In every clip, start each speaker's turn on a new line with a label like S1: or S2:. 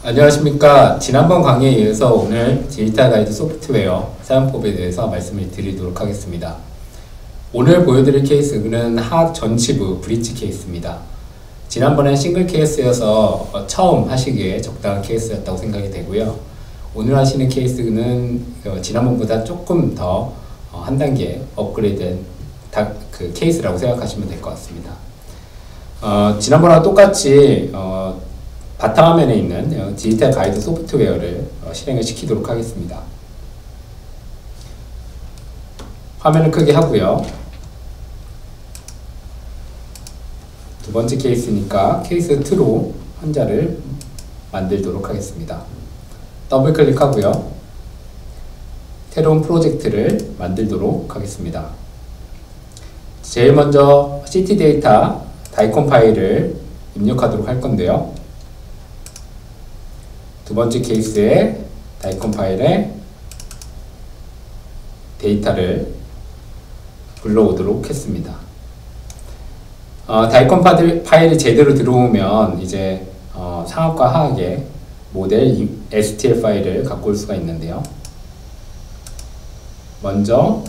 S1: 안녕하십니까. 지난번 강의에 이어서 오늘 디지털 가이드 소프트웨어 사용법에 대해서 말씀을 드리도록 하겠습니다. 오늘 보여드릴 케이스는 하 전치부 브릿지 케이스입니다. 지난번엔 싱글 케이스여서 처음 하시기에 적당한 케이스였다고 생각이 되고요. 오늘 하시는 케이스는 지난번보다 조금 더 한 단계 업그레이드된 그 케이스라고 생각하시면 될 것 같습니다. 지난번과 똑같이 바탕화면에 있는 디지털 가이드 소프트웨어를 실행을 시키도록 하겠습니다. 화면을 크게 하고요. 두 번째 케이스니까 케이스 2로 환자를 만들도록 하겠습니다. 더블 클릭하고요. 새로운 프로젝트를 만들도록 하겠습니다. 제일 먼저 CT 데이터 다이콘 파일을 입력하도록 할 건데요. 두 번째 케이스에 다이콘 파일에 데이터를 불러오도록 했습니다. 다이콘 파일이 제대로 들어오면 이제 상압과 하악의 모델 STL 파일을 갖고 올 수가 있는데요. 먼저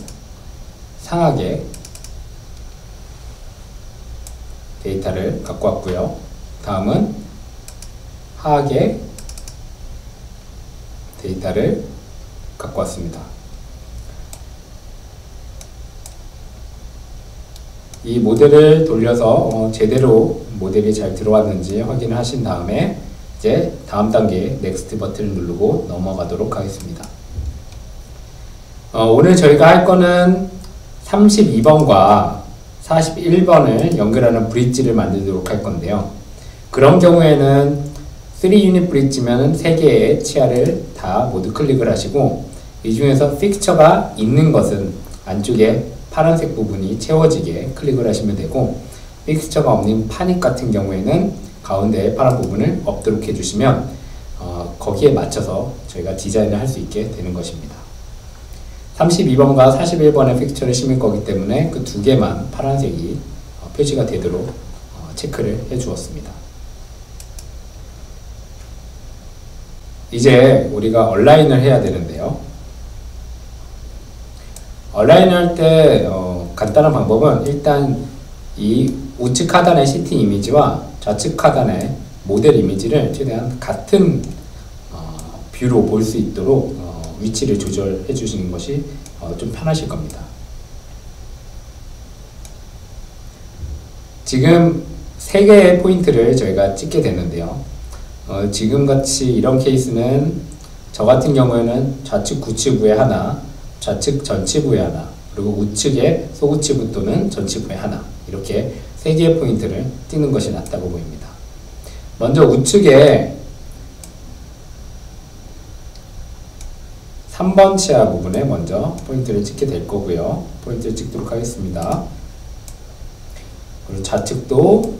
S1: 상악의 데이터를 갖고 왔고요. 다음은 하악의 데이터를 갖고 왔습니다. 이 모델을 돌려서 제대로 모델이 잘 들어왔는지 확인을 하신 다음에 이제 다음 단계 넥스트 버튼을 누르고 넘어가도록 하겠습니다. 오늘 저희가 할 거는 32번과 41번을 연결하는 브릿지를 만들도록 할 건데요. 그런 경우에는 3유닛 브릿지면 3개의 치아를 다 모두 클릭을 하시고 이 중에서 픽처가 있는 것은 안쪽에 파란색 부분이 채워지게 클릭을 하시면 되고 픽처가 없는 파닉 같은 경우에는 가운데에 파란 부분을 없도록 해주시면 거기에 맞춰서 저희가 디자인을 할 수 있게 되는 것입니다. 32번과 41번의 픽처를 심을 거기 때문에 그 두 개만 파란색이 표시가 되도록 체크를 해 주었습니다. 이제 우리가 얼라인을 해야 되는데요. 얼라인을 할 때 간단한 방법은 일단 이 우측 하단의 CT 이미지와 좌측 하단의 모델 이미지를 최대한 같은 뷰로 볼 수 있도록 위치를 조절해 주시는 것이 좀 편하실 겁니다. 지금 3개의 포인트를 저희가 찍게 되는데요. 지금같이 이런 케이스는 저 같은 경우에는 좌측 구치부에 하나, 좌측 전치부에 하나, 그리고 우측에 소구치부 또는 전치부에 하나 이렇게 3개의 포인트를 찍는 것이 낫다고 보입니다. 먼저 우측에 3번 치아 부분에 먼저 포인트를 찍게 될 거고요. 포인트를 찍도록 하겠습니다. 그리고 좌측도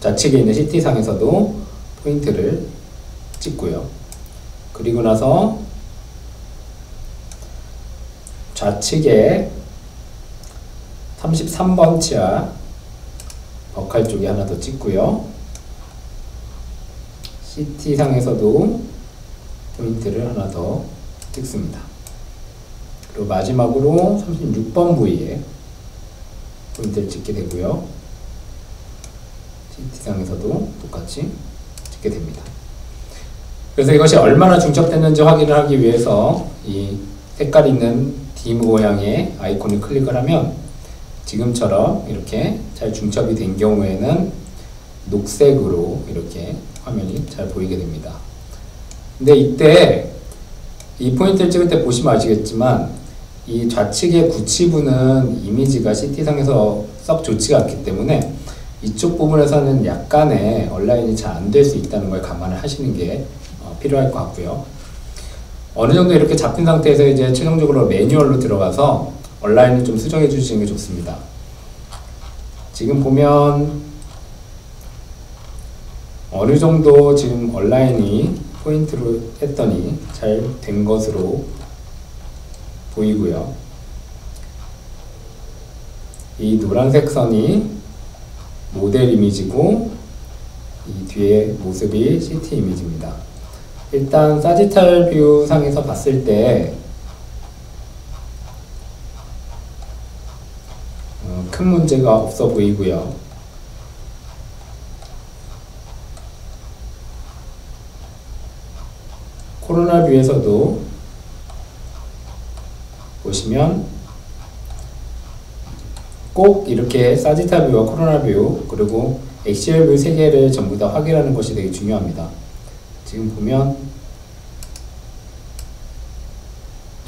S1: 좌측에 있는 CT상에서도 포인트를 찍고요. 그리고 나서 좌측에 33번 치아 버칼 쪽에 하나 더 찍고요. CT상에서도 포인트를 하나 더 찍습니다. 그리고 마지막으로 36번 부위에 포인트를 찍게 되고요. CT상에서도 똑같이 찍게 됩니다. 그래서 이것이 얼마나 중첩됐는지 확인을 하기 위해서 이 색깔 있는 D 모양의 아이콘을 클릭을 하면 지금처럼 이렇게 잘 중첩이 된 경우에는 녹색으로 이렇게 화면이 잘 보이게 됩니다. 근데 이때 이 포인트를 찍을 때 보시면 아시겠지만 이 좌측의 구치부는 이미지가 CT상에서 썩 좋지가 않기 때문에 이쪽 부분에서는 약간의 얼라인이 잘 안 될 수 있다는 걸 감안을 하시는 게 필요할 것 같고요. 어느 정도 이렇게 잡힌 상태에서 이제 최종적으로 매뉴얼로 들어가서 얼라인을 좀 수정해 주시는 게 좋습니다. 지금 보면 어느 정도 지금 얼라인이 포인트로 했더니 잘 된 것으로 보이고요. 이 노란색 선이 모델 이미지고 이 뒤에 모습이 CT 이미지입니다. 일단 사지탈 뷰 상에서 봤을 때 큰 문제가 없어 보이고요. 코로나 뷰에서도 보시면 꼭 이렇게 사지탈 뷰와 코로나 뷰 그리고 엑시얼 뷰 3개를 전부 다 확인하는 것이 되게 중요합니다. 지금 보면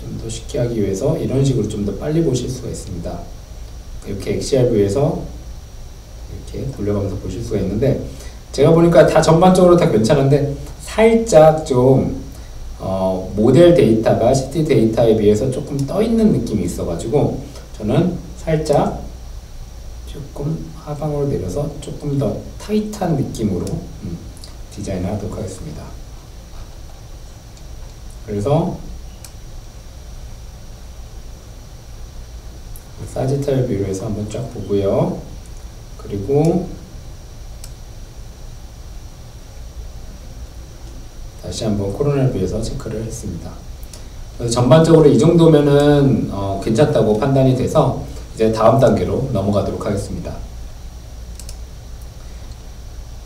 S1: 좀 더 쉽게 하기 위해서 이런 식으로 좀 더 빨리 보실 수가 있습니다. 이렇게 엑시얼 뷰에서 이렇게 돌려가면서 보실 수가 있는데, 제가 보니까 다 전반적으로 다 괜찮은데 살짝 좀 모델 데이터가 CT 데이터에 비해서 조금 떠 있는 느낌이 있어가지고 저는 살짝 조금 하방으로 내려서 조금 더 타이트한 느낌으로 디자인을 하도록 하겠습니다. 그래서 사지탈 뷰로 해서 한번 쫙 보고요. 그리고 다시 한번 코로나 뷰에서 체크를 했습니다. 그래서 전반적으로 이 정도면은 괜찮다고 판단이 돼서 이제 다음 단계로 넘어가도록 하겠습니다.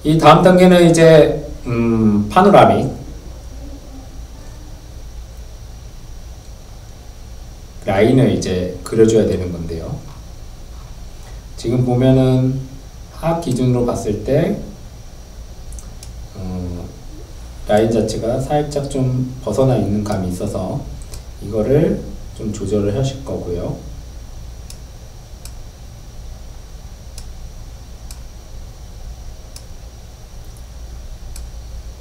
S1: 이 다음 단계는 이제 파노라믹 라인을 이제 그려줘야 되는 건데요. 지금 보면은 하악 기준으로 봤을 때 라인 자체가 살짝 좀 벗어나 있는 감이 있어서 이거를 좀 조절을 하실 거고요.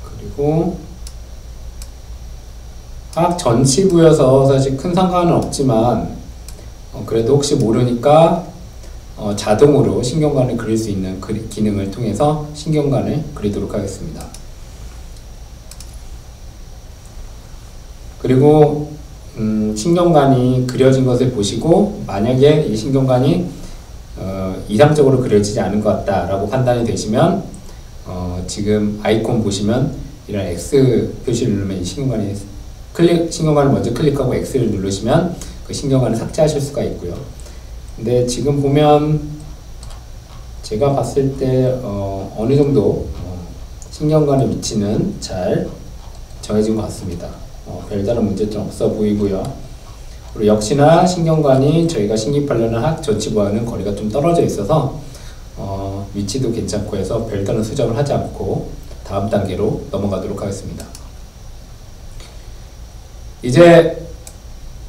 S1: 그리고 하악 전치부여서 사실 큰 상관은 없지만 그래도 혹시 모르니까 자동으로 신경관을 그릴 수 있는 기능을 통해서 신경관을 그리도록 하겠습니다. 그리고 신경관이 그려진 것을 보시고 만약에 이 신경관이 이상적으로 그려지지 않은 것 같다라고 판단이 되시면 지금 아이콘 보시면 이런 X 표시를 누르면 이 신경관을 먼저 클릭하고 X를 누르시면 그 신경관을 삭제하실 수가 있고요. 근데 지금 보면 제가 봤을 때 어느 정도 신경관의 위치는 잘 정해진 것 같습니다. 별다른 문제점 없어 보이고요. 그리고 역시나 신경관이 저희가 신기하려는 하악 전치부와는 거리가 좀 떨어져 있어서 위치도 괜찮고 해서 별다른 수정을 하지 않고 다음 단계로 넘어가도록 하겠습니다. 이제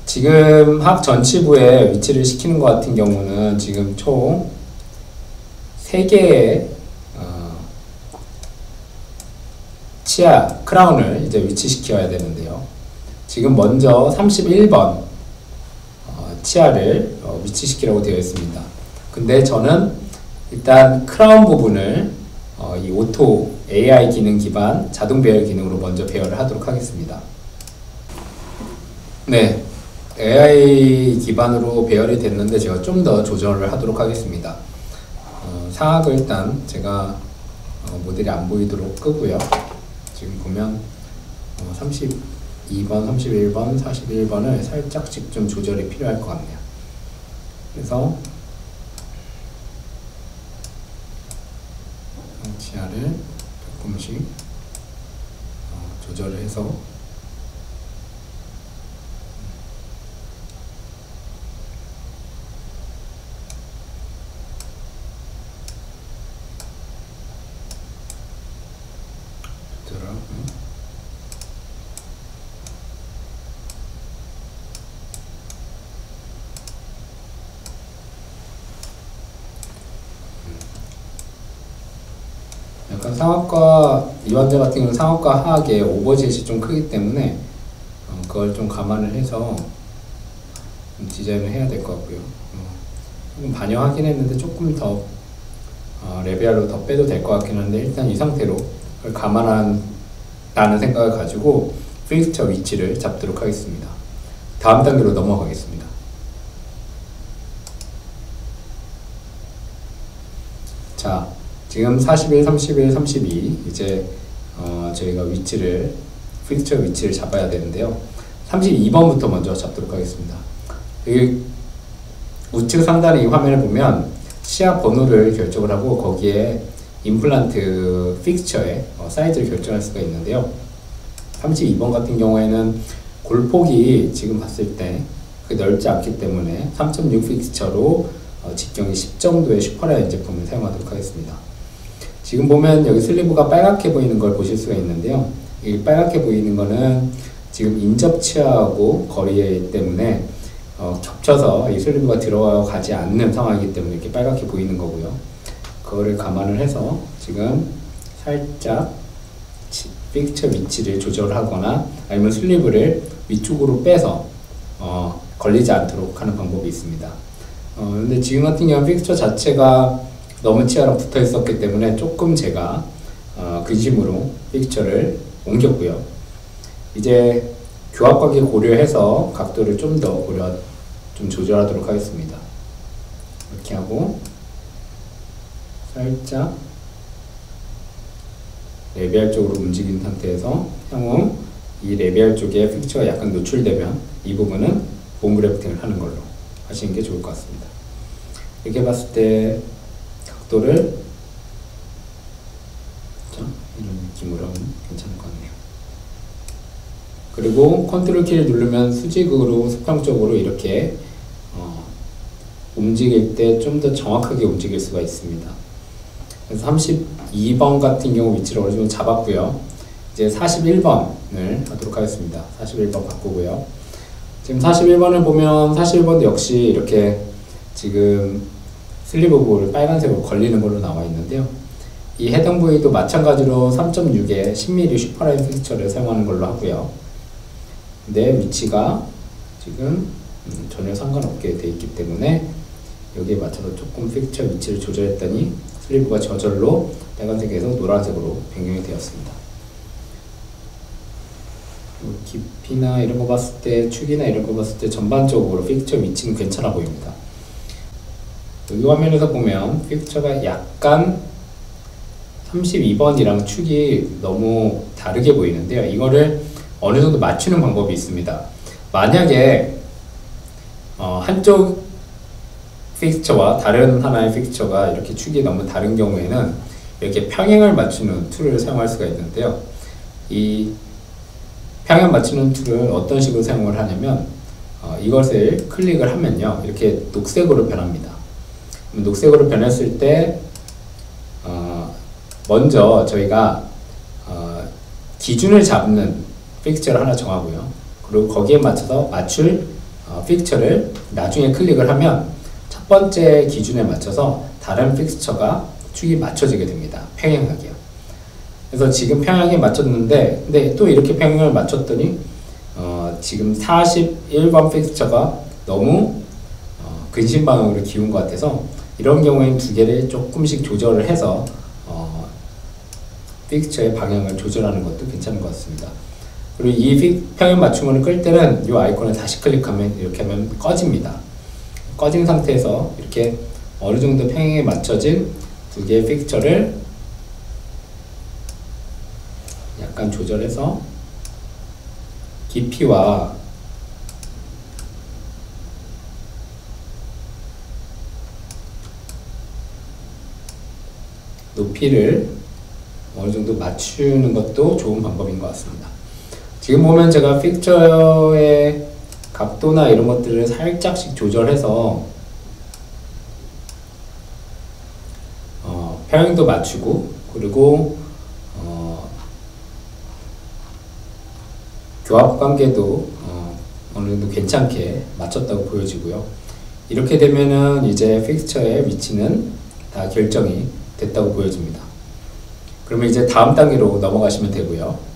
S1: 지금 하악 전치부에 위치를 시키는 것 같은 경우는 지금 총 3개의 치아 크라운을 이제 위치시켜야 되는데요. 지금 먼저 31번 치아를 위치시키라고 되어 있습니다. 근데 저는 일단 크라운 부분을 이 오토 AI 기능 기반 자동 배열 기능으로 먼저 배열을 하도록 하겠습니다. 네, AI 기반으로 배열이 됐는데 제가 좀 더 조절을 하도록 하겠습니다. 상악을 일단 제가 모델이 안 보이도록 끄고요. 지금 보면 32번, 31번, 41번을 살짝씩 좀 조절이 필요할 것 같네요. 그래서 치아를 조금씩 조절을 해서 약간 상악과 이 환자 같은 경우는 상악과 하악의 오버젯이 좀 크기 때문에 그걸 좀 감안을 해서 디자인을 해야 될 것 같고요. 조금 반영하긴 했는데 조금 더 레벨로 더 빼도 될 것 같긴 한데 일단 이 상태로 그걸 감안한다는 생각을 가지고 픽스처 위치를 잡도록 하겠습니다. 다음 단계로 넘어가겠습니다. 자, 지금 41, 31, 32 이제 저희가 픽처 위치를 잡아야 되는데요. 32번부터 먼저 잡도록 하겠습니다. 여기 우측 상단의 이 화면을 보면 시약 번호를 결정을 하고 거기에 임플란트 픽처의 사이즈를 결정할 수가 있는데요. 32번 같은 경우에는 골폭이 지금 봤을 때 넓지 않기 때문에 3.6 픽처로 직경이 10 정도의 슈퍼라인 제품을 사용하도록 하겠습니다. 지금 보면 여기 슬리브가 빨갛게 보이는 걸 보실 수가 있는데요. 이 빨갛게 보이는 거는 지금 인접 치아하고 거리이기 때문에 겹쳐서 이 슬리브가 들어가지 않는 상황이기 때문에 이렇게 빨갛게 보이는 거고요. 그거를 감안을 해서 지금 살짝 픽처 위치를 조절하거나 아니면 슬리브를 위쪽으로 빼서 걸리지 않도록 하는 방법이 있습니다. 근데 지금 같은 경우는 픽처 자체가 너무 치아랑 붙어 있었기 때문에 조금 제가 근심으로 픽처를 옮겼고요. 이제 교합각을 고려해서 각도를 좀 더 좀 조절하도록 하겠습니다. 이렇게 하고 살짝 레비알 쪽으로 움직인 상태에서 향후 이 레비알 쪽에 픽처가 약간 노출되면 이 부분은 본 그래프팅을 하는 걸로 하시는 게 좋을 것 같습니다. 이렇게 봤을 때 각도를 이런 느낌으로 하면 괜찮을 것 같네요. 그리고 컨트롤 키를 누르면 수직으로 수평적으로 이렇게 움직일 때 좀 더 정확하게 움직일 수가 있습니다. 그래서 32번 같은 경우 위치를 어느 정도 잡았고요. 이제 41번을 하도록 하겠습니다. 41번 바꾸고요. 지금 41번을 보면 41번도 역시 이렇게 지금 슬리브 볼을 빨간색으로 걸리는 걸로 나와 있는데요. 이 해당 부위도 마찬가지로 3.6의 10mm 슈퍼라인 픽처를 사용하는 걸로 하고요. 근데 위치가 지금 전혀 상관없게 되어 있기 때문에 여기에 맞춰서 조금 픽처 위치를 조절했더니 슬리브가 저절로 빨간색에서 노란색으로 변경이 되었습니다. 깊이나 이런 거 봤을 때, 축이나 이런 거 봤을 때 전반적으로 픽처 위치는 괜찮아 보입니다. 이 화면에서 보면 픽처가 약간 32번이랑 축이 너무 다르게 보이는데요. 이거를 어느 정도 맞추는 방법이 있습니다. 만약에 한쪽 픽처와 다른 하나의 픽처가 이렇게 축이 너무 다른 경우에는 이렇게 평행을 맞추는 툴을 사용할 수가 있는데요. 이 평행 맞추는 툴을 어떤 식으로 사용을 하냐면 이것을 클릭을 하면요. 이렇게 녹색으로 변합니다. 녹색으로 변했을 때 먼저 저희가 기준을 잡는 픽처를 하나 정하고요. 그리고 거기에 맞춰서 맞출 픽처를 나중에 클릭을 하면 첫 번째 기준에 맞춰서 다른 픽처가 축이 맞춰지게 됩니다. 평행하게요. 그래서 지금 평행에 맞췄는데 근데 또 이렇게 평행을 맞췄더니 지금 41번 픽처가 너무 근심 방향으로 기운 것 같아서 이런 경우에는 두 개를 조금씩 조절을 해서 픽처의 방향을 조절하는 것도 괜찮은 것 같습니다. 그리고 이 평행 맞춤을 끌 때는 이 아이콘을 다시 클릭하면 이렇게 하면 꺼집니다. 꺼진 상태에서 이렇게 어느 정도 평행에 맞춰진 두 개의 픽처를 약간 조절해서 깊이와 높이를 어느 정도 맞추는 것도 좋은 방법인 것 같습니다. 지금 보면 제가 픽처의 각도나 이런 것들을 살짝씩 조절해서 평행도 맞추고 그리고 교합 관계도 어느 정도 괜찮게 맞췄다고 보여지고요. 이렇게 되면은 이제 픽처의 위치는 다 결정이 됐다고 보여집니다. 그러면 이제 다음 단계로 넘어가시면 되고요.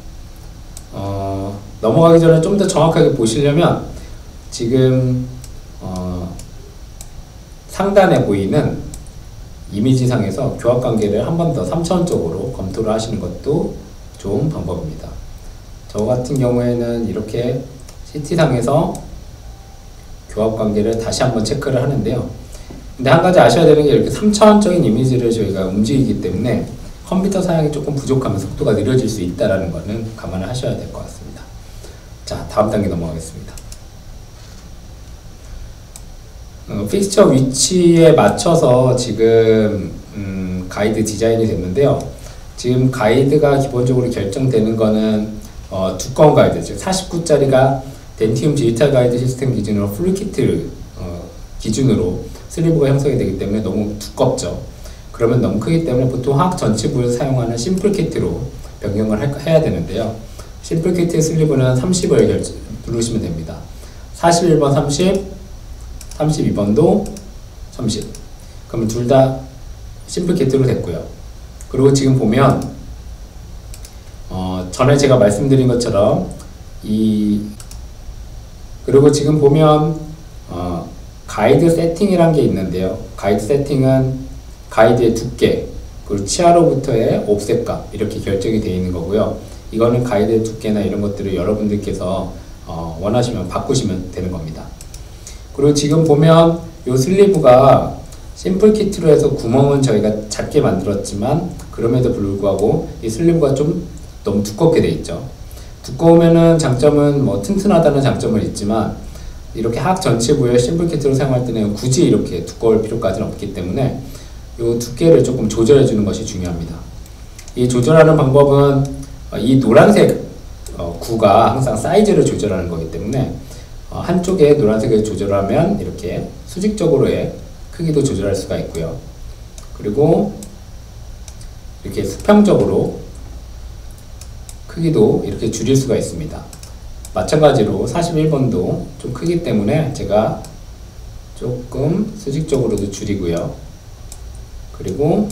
S1: 넘어가기 전에 좀 더 정확하게 보시려면 지금 상단에 보이는 이미지상에서 교합관계를 한 번 더 3차원적으로 검토를 하시는 것도 좋은 방법입니다. 저 같은 경우에는 이렇게 CT상에서 교합관계를 다시 한번 체크를 하는데요. 근데 한 가지 아셔야 되는 게 이렇게 3차원적인 이미지를 저희가 움직이기 때문에 컴퓨터 사양이 조금 부족하면 속도가 느려질 수 있다는 거는 감안을 하셔야 될 것 같습니다. 자, 다음 단계 넘어가겠습니다. 픽스처 위치에 맞춰서 지금 가이드 디자인이 됐는데요. 지금 가이드가 기본적으로 결정되는 거는 두꺼운 가이드, 즉 49짜리가 덴티움 디지털 가이드 시스템 기준으로 풀키트 기준으로 슬리브가 형성이 되기 때문에 너무 두껍죠. 그러면 너무 크기 때문에 보통 화학 전치부를 사용하는 심플 키트로 변경을 해야 되는데요. 심플 키트의 슬리브는 30을 누르시면 됩니다. 41번 30, 32번도 30. 그러면 둘 다 심플 키트로 됐고요. 그리고 지금 보면 전에 제가 말씀드린 것처럼 그리고 지금 보면 가이드 세팅이란 게 있는데요. 가이드 세팅은 가이드의 두께, 그리고 치아로부터의 옵셋값 이렇게 결정이 되어 있는 거고요. 이거는 가이드의 두께나 이런 것들을 여러분들께서 원하시면 바꾸시면 되는 겁니다. 그리고 지금 보면 이 슬리브가 심플 키트로 해서 구멍은 저희가 작게 만들었지만 그럼에도 불구하고 이 슬리브가 좀 너무 두껍게 돼 있죠. 두꺼우면은 장점은 뭐 튼튼하다는 장점은 있지만 이렇게 화학 전치부에 심플 키트로 사용할 때는 굳이 이렇게 두꺼울 필요까지는 없기 때문에 이 두께를 조금 조절해 주는 것이 중요합니다. 이 조절하는 방법은 이 노란색 구가 항상 사이즈를 조절하는 거기 때문에 한쪽에 노란색을 조절하면 이렇게 수직적으로의 크기도 조절할 수가 있고요. 그리고 이렇게 수평적으로 크기도 이렇게 줄일 수가 있습니다. 마찬가지로 41번도 좀 크기 때문에 제가 조금 수직적으로도 줄이고요. 그리고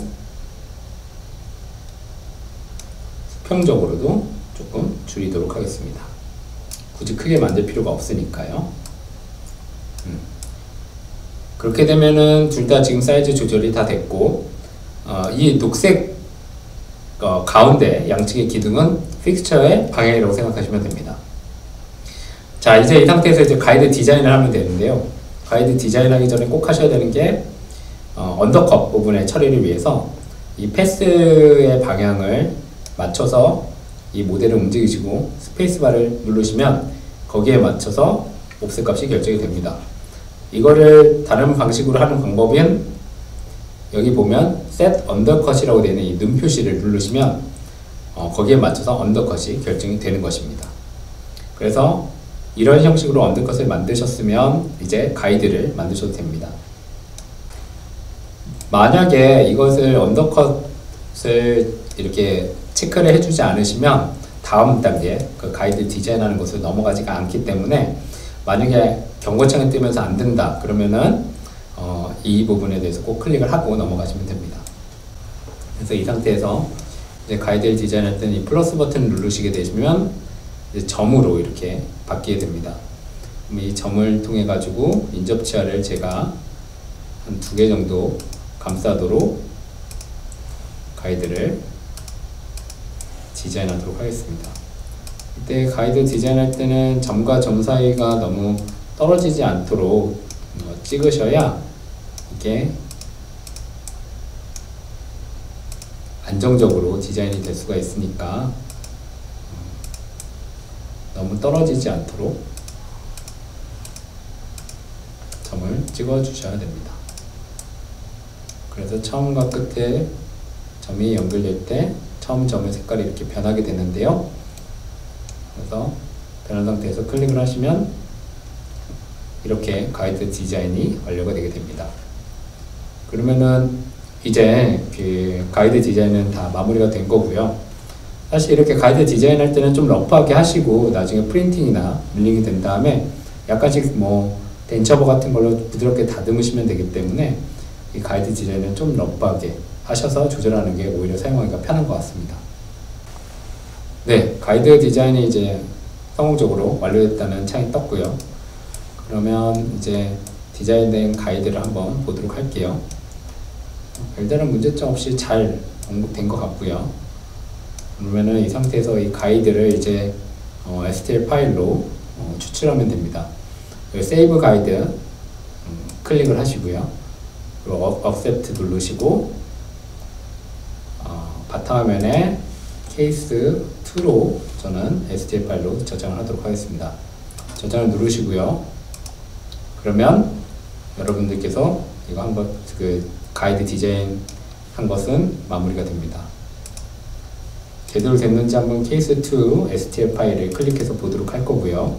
S1: 수평적으로도 조금 줄이도록 하겠습니다. 굳이 크게 만들 필요가 없으니까요. 그렇게 되면은 둘 다 지금 사이즈 조절이 다 됐고 이 녹색 가운데 양측의 기둥은 픽스처의 방향이라고 생각하시면 됩니다. 자, 이제 이 상태에서 이제 가이드 디자인을 하면 되는데요. 가이드 디자인하기 전에 꼭 하셔야 되는 게 언더컷 부분의 처리를 위해서 이 패스의 방향을 맞춰서 이 모델을 움직이시고 스페이스바를 누르시면 거기에 맞춰서 옵셋 값이 결정이 됩니다. 이거를 다른 방식으로 하는 방법은 여기 보면 Set Undercut이라고 되어 있는 이 눈 표시를 누르시면 거기에 맞춰서 언더컷이 결정이 되는 것입니다. 그래서 이런 형식으로 언더컷을 만드셨으면 이제 가이드를 만드셔도 됩니다. 만약에 이것을 언더컷을 이렇게 체크를 해주지 않으시면 다음 단계 그 가이드 디자인하는 것을 넘어가지가 않기 때문에 만약에 경고창이 뜨면서 안 된다 그러면은 이 부분에 대해서 꼭 클릭을 하고 넘어가시면 됩니다. 그래서 이 상태에서 이제 가이드를 디자인할 때는 이 플러스 버튼을 누르시게 되시면 이제 점으로 이렇게 바뀌게 됩니다. 이 점을 통해 가지고 인접 치아를 제가 한 2개 정도 감싸도록 가이드를 디자인하도록 하겠습니다. 이때 가이드 디자인할 때는 점과 점 사이가 너무 떨어지지 않도록 찍으셔야 이게 안정적으로 디자인이 될 수가 있으니까 너무 떨어지지 않도록 점을 찍어 주셔야 됩니다. 그래서 처음과 끝에 점이 연결될 때 처음 점의 색깔이 이렇게 변하게 되는데요. 그래서 변한 상태에서 클릭을 하시면 이렇게 가이드 디자인이 완료가 되게 됩니다. 그러면은 이제 그 가이드 디자인은 다 마무리가 된 거고요. 사실 이렇게 가이드 디자인 할 때는 좀 러프하게 하시고 나중에 프린팅이나 밀링이 된 다음에 약간씩 뭐 덴처버 같은 걸로 부드럽게 다듬으시면 되기 때문에 이 가이드 디자인은 좀 러프하게 하셔서 조절하는 게 오히려 사용하기가 편한 것 같습니다. 네, 가이드 디자인이 이제 성공적으로 완료됐다는 창이 떴고요. 그러면 이제 디자인된 가이드를 한번 보도록 할게요. 별다른 문제점 없이 잘 언급된 것 같고요. 그러면은 이 상태에서 이 가이드를 이제 STL 파일로 추출하면 됩니다. 세이브 가이드 클릭을 하시고요. 그리고 accept 누르시고 바탕화면에 케이스 2로 저는 STL 파일로 저장을 하도록 하겠습니다. 저장을 누르시고요. 그러면 여러분들께서 이거 한번 그 가이드 디자인 한 것은 마무리가 됩니다. 제대로 됐는지 한번 케이스 2 STL 파일을 클릭해서 보도록 할 거고요.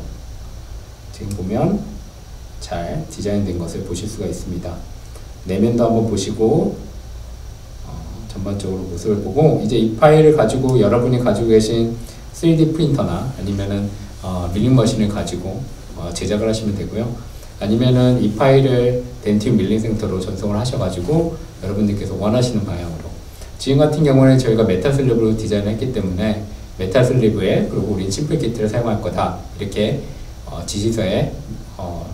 S1: 지금 보면 잘 디자인된 것을 보실 수가 있습니다. 내면도 한번 보시고 전반적으로 모습을 보고, 이제 이 파일을 가지고 여러분이 가지고 계신 3D 프린터나 아니면은 밀링 머신을 가지고 제작을 하시면 되고요. 아니면은 이 파일을 덴티움 밀링 센터로 전송을 하셔가지고 여러분들께서 원하시는 방향으로, 지금 같은 경우는 저희가 메탈 슬립으로 디자인을 했기 때문에 메탈 슬립에 그리고 우린 심플 키트를 사용할 거다 이렇게 지시서에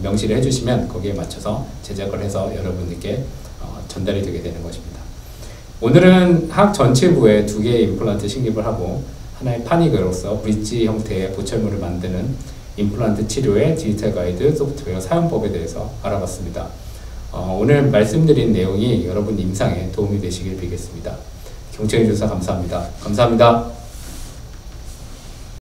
S1: 명시를 해주시면 거기에 맞춰서 제작을 해서 여러분들께 전달이 되게 되는 것입니다. 오늘은 학 전체부에 2개의 임플란트 식립을 하고 하나의 파닉으로서 브릿지 형태의 보철물을 만드는 임플란트 치료의 디지털 가이드 소프트웨어 사용법에 대해서 알아봤습니다. 오늘 말씀드린 내용이 여러분 임상에 도움이 되시길 빌겠습니다. 경청해 주셔서 감사합니다. 감사합니다.